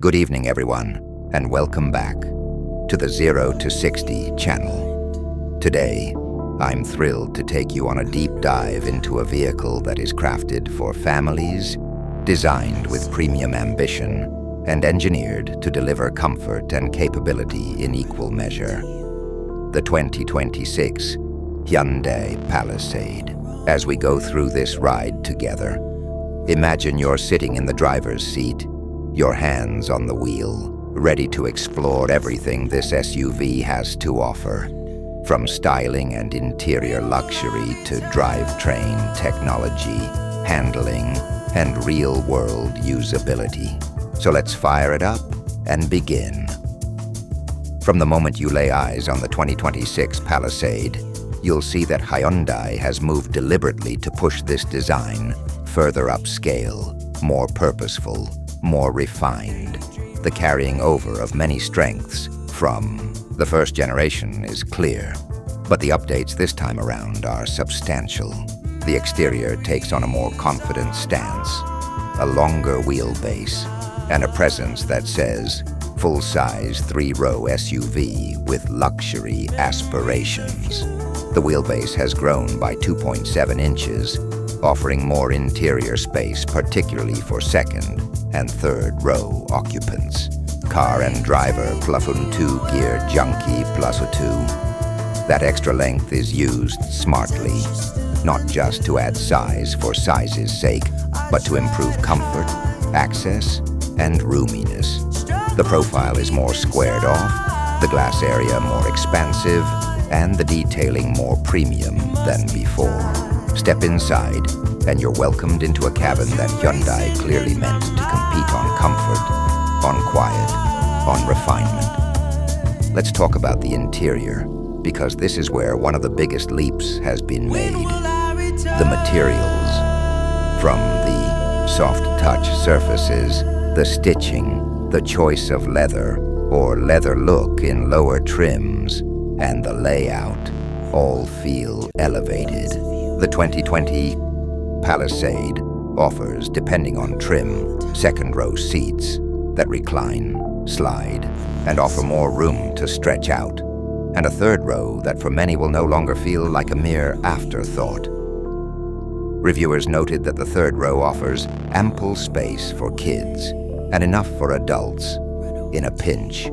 Good evening, everyone, and welcome back to the 0 to 60 channel. Today, I'm thrilled to take you on a deep dive into a vehicle that is crafted for families, designed with premium ambition, and engineered to deliver comfort and capability in equal measure. The 2026 Hyundai Palisade. As we go through this ride together, imagine you're sitting in the driver's seat, your hands on the wheel, ready to explore everything this SUV has to offer. From styling and interior luxury to drivetrain technology, handling, and real-world usability. So let's fire it up and begin. From the moment you lay eyes on the 2026 Palisade, you'll see that Hyundai has moved deliberately to push this design further upscale, more purposeful, more refined. The carrying over of many strengths from the first generation is clear, but the updates this time around are substantial. The exterior takes on a more confident stance, a longer wheelbase, and a presence that says, full-size 3-row SUV with luxury aspirations. The wheelbase has grown by 2.7 inches, offering more interior space, particularly for second and third row occupants. Car and driver plafun 2 gear junkie plus a 2. That extra length is used smartly, not just to add size for size's sake, but to improve comfort, access, and roominess. The profile is more squared off, the glass area more expansive, and the detailing more premium than before. Step inside, and you're welcomed into a cabin that Hyundai clearly meant to compete on comfort, on quiet, on refinement. Let's talk about the interior, because this is where one of the biggest leaps has been made. The materials. From the soft touch surfaces, the stitching, the choice of leather or leather look in lower trims, and the layout all feel elevated. The 2020 Palisade offers, depending on trim, second-row seats that recline, slide, and offer more room to stretch out, and a third row that for many will no longer feel like a mere afterthought. Reviewers noted that the third row offers ample space for kids and enough for adults in a pinch.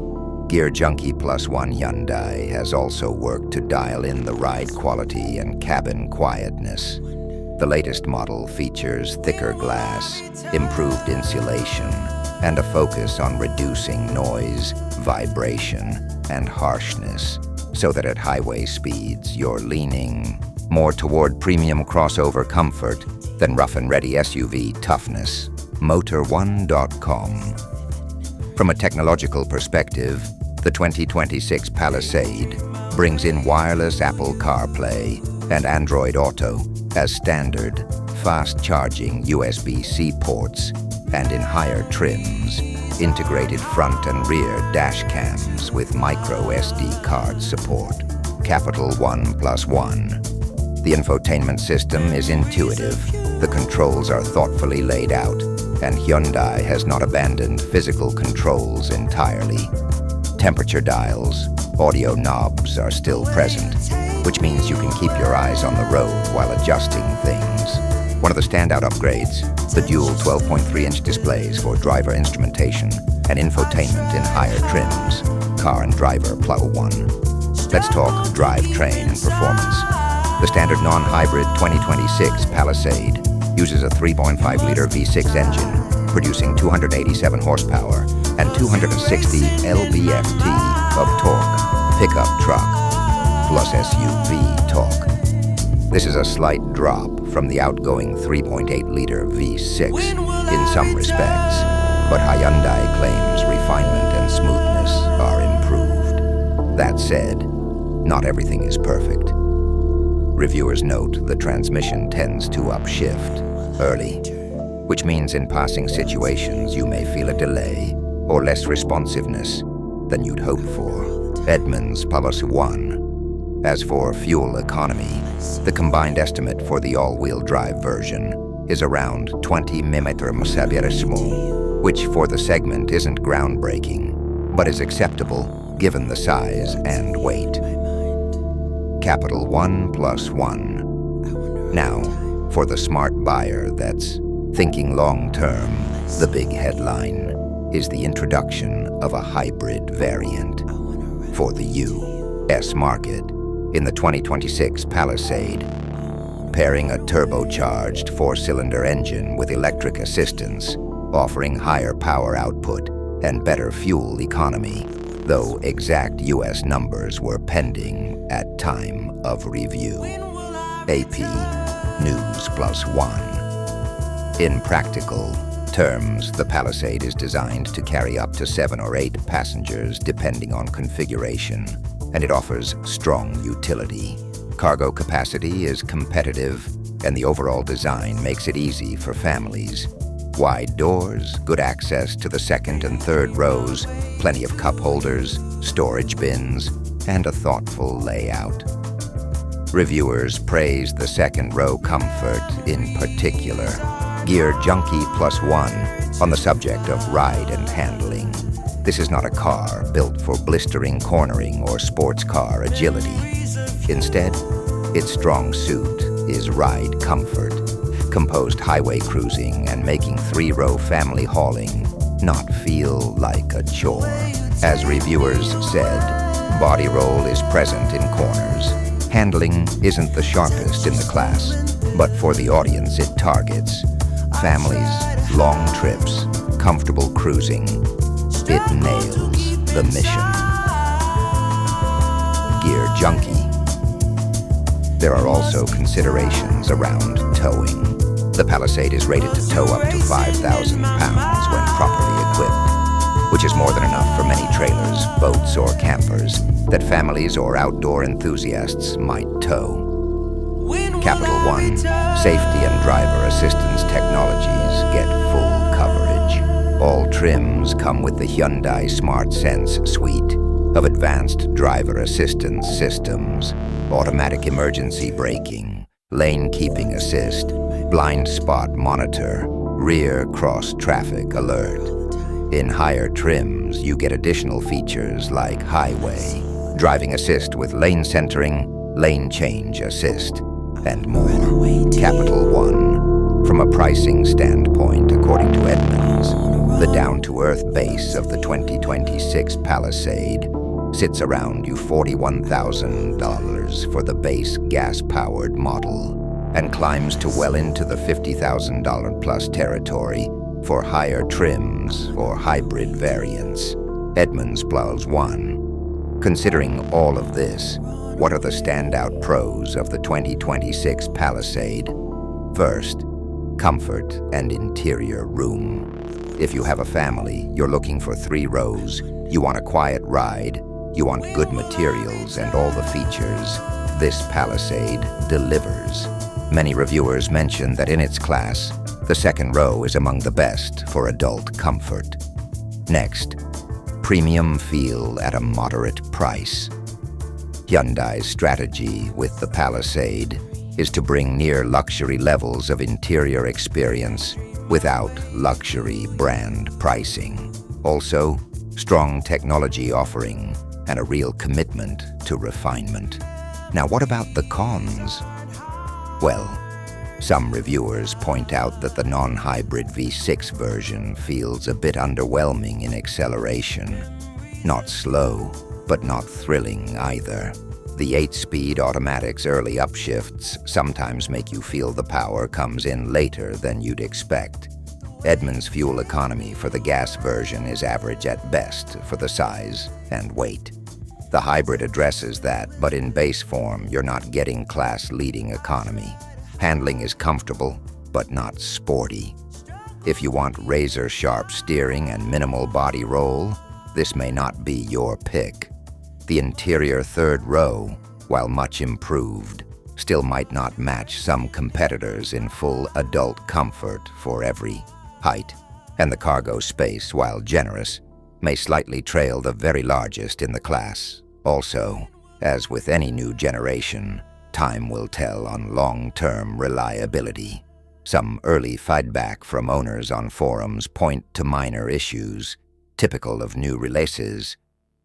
Gear Junkie Plus One Hyundai has also worked to dial in the ride quality and cabin quietness. The latest model features thicker glass, improved insulation, and a focus on reducing noise, vibration, and harshness, so that at highway speeds you're leaning more toward premium crossover comfort than rough and ready SUV toughness. Motor1.com. From a technological perspective, the 2026 Palisade brings in wireless Apple CarPlay and Android Auto as standard, fast-charging USB-C ports, and in higher trims, integrated front and rear dash cams with micro SD card support. Capital One Plus One. The infotainment system is intuitive, the controls are thoughtfully laid out, and Hyundai has not abandoned physical controls entirely. Temperature dials, audio knobs are still present, which means you can keep your eyes on the road while adjusting things. One of the standout upgrades, the dual 12.3-inch displays for driver instrumentation and infotainment in higher trims. Car and driver plow one. Let's talk drivetrain and performance. The standard non-hybrid 2026 Palisade uses a 3.5-liter V6 engine, producing 287 horsepower and 260 lb-ft of torque, pickup truck, plus SUV torque. This is a slight drop from the outgoing 3.8-liter V6 in some respects, but Hyundai claims refinement and smoothness are improved. That said, not everything is perfect. Reviewers note the transmission tends to upshift early, which means in passing situations you may feel a delay or less responsiveness than you'd hoped for. Edmunds Plus One. As for fuel economy, the combined estimate for the all-wheel drive version is around 20 mm, which for the segment isn't groundbreaking, but is acceptable given the size and weight. Capital One Plus One. Now, for the smart buyer that's thinking long-term, the big headline is the introduction of a hybrid variant for the U.S. market in the 2026 Palisade, pairing a turbocharged four-cylinder engine with electric assistance, offering higher power output and better fuel economy, though exact U.S. numbers were pending at time of review. AP News Plus One. In practical terms, the Palisade is designed to carry up to 7 or 8 passengers depending on configuration, and it offers strong utility. Cargo capacity is competitive, and the overall design makes it easy for families. Wide doors, good access to the second and third rows, plenty of cup holders, storage bins, and a thoughtful layout. Reviewers praise the second row comfort in particular. Gear Junkie Plus One on the subject of ride and handling. This is not a car built for blistering cornering or sports car agility. Instead, its strong suit is ride comfort, composed highway cruising and making three-row family hauling not feel like a chore. As reviewers said, body roll is present in corners. Handling isn't the sharpest in the class, but for the audience it targets. Families, long trips, comfortable cruising. It nails the mission. Gear Junkie. There are also considerations around towing. The Palisade is rated to tow up to 5,000 pounds when properly equipped, which is more than enough for many trailers, boats, or campers that families or outdoor enthusiasts might tow. Capital One, safety and driver assistance technologies get full coverage. All trims come with the Hyundai Smart Sense suite of advanced driver assistance systems, automatic emergency braking, lane keeping assist, blind spot monitor, rear cross traffic alert. In higher trims, you get additional features like highway, driving assist with lane centering, lane change assist, and more. Capital One. From a pricing standpoint, according to Edmunds, the down-to-earth base of the 2026 Palisade sits around $41,000 for the base gas-powered model and climbs to well into the $50,000 plus territory for higher trims or hybrid variants. Edmunds Plus One. Considering all of this, what are the standout pros of the 2026 Palisade? First, comfort and interior room. If you have a family, you're looking for 3 rows, you want a quiet ride, you want good materials and all the features, this Palisade delivers. Many reviewers mention that in its class, the second row is among the best for adult comfort. Next, premium feel at a moderate price. Hyundai's strategy with the Palisade is to bring near luxury levels of interior experience without luxury brand pricing. Also, strong technology offering and a real commitment to refinement. Now, what about the cons? Well, some reviewers point out that the non-hybrid V6 version feels a bit underwhelming in acceleration. Not slow, but not thrilling either. The 8-speed automatic's early upshifts sometimes make you feel the power comes in later than you'd expect. Edmunds' fuel economy for the gas version is average at best for the size and weight. The hybrid addresses that, but in base form, you're not getting class-leading economy. Handling is comfortable, but not sporty. If you want razor-sharp steering and minimal body roll, this may not be your pick. The interior third row, while much improved, still might not match some competitors in full adult comfort for every height, and the cargo space, while generous, may slightly trail the very largest in the class. Also, as with any new generation, time will tell on long-term reliability. Some early feedback from owners on forums point to minor issues, typical of new releases,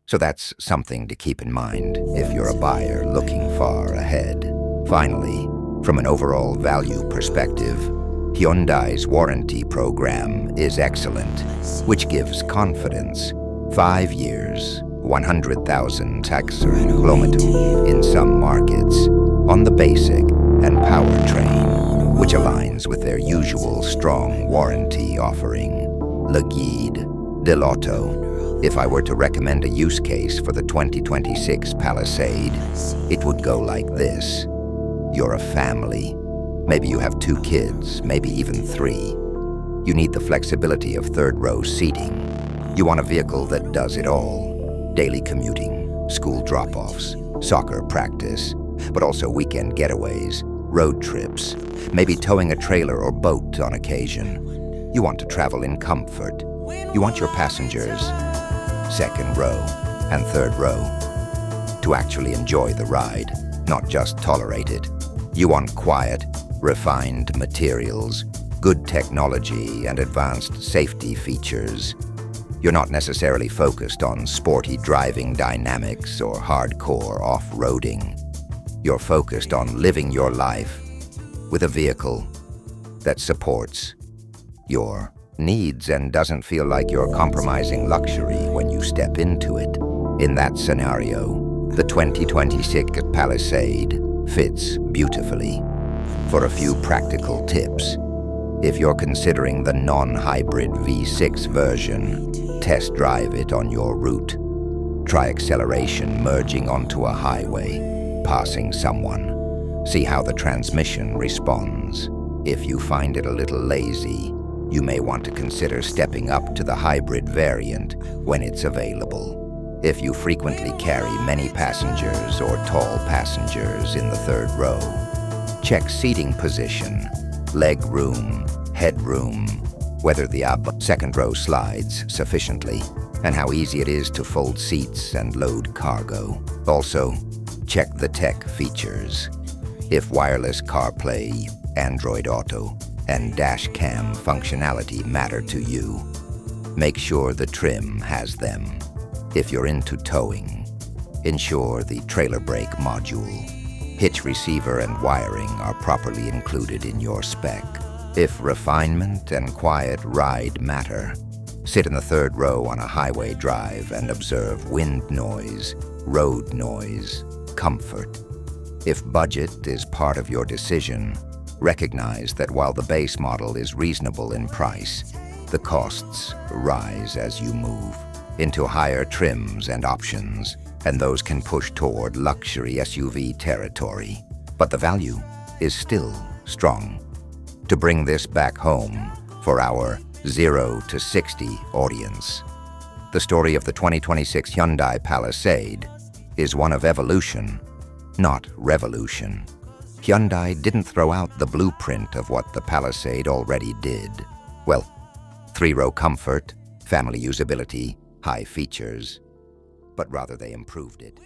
so that's something to keep in mind if you're a buyer looking far ahead. Finally, from an overall value perspective, Hyundai's warranty program is excellent, which gives confidence. 5 years, 100,000 kilometers in some markets, on the basic and powertrain, which aligns with their usual strong warranty offering. Le Guide de l'Auto. If I were to recommend a use case for the 2026 Palisade, it would go like this. You're a family. Maybe you have 2 kids, maybe even 3. You need the flexibility of third-row seating. You want a vehicle that does it all. Daily commuting, school drop-offs, soccer practice, but also weekend getaways, road trips, maybe towing a trailer or boat on occasion. You want to travel in comfort. You want your passengers, second row and third row, to actually enjoy the ride, not just tolerate it. You want quiet, refined materials, good technology, and advanced safety features. You're not necessarily focused on sporty driving dynamics or hardcore off-roading. You're focused on living your life with a vehicle that supports your needs and doesn't feel like you're compromising luxury when you step into it. In that scenario, the 2026 Palisade fits beautifully. For a few practical tips, if you're considering the non-hybrid V6 version, test drive it on your route. Try acceleration merging onto a highway, passing someone. See how the transmission responds. If you find it a little lazy, you may want to consider stepping up to the hybrid variant when it's available. If you frequently carry many passengers or tall passengers in the third row, check seating position, leg room, headroom, whether the second row slides sufficiently, and how easy it is to fold seats and load cargo. Also, check the tech features. If wireless CarPlay, Android Auto, and dash cam functionality matter to you, make sure the trim has them. If you're into towing, ensure the trailer brake module, hitch receiver, and wiring are properly included in your spec. If refinement and quiet ride matter, sit in the third row on a highway drive and observe wind noise, road noise, comfort. If budget is part of your decision, recognize that while the base model is reasonable in price, the costs rise as you move into higher trims and options, and those can push toward luxury SUV territory. But the value is still strong. To bring this back home for our 0 to 60 audience, the story of the 2026 Hyundai Palisade is one of evolution, not revolution. Hyundai didn't throw out the blueprint of what the Palisade already did. Well, 3-row comfort, family usability, high features, but rather they improved it.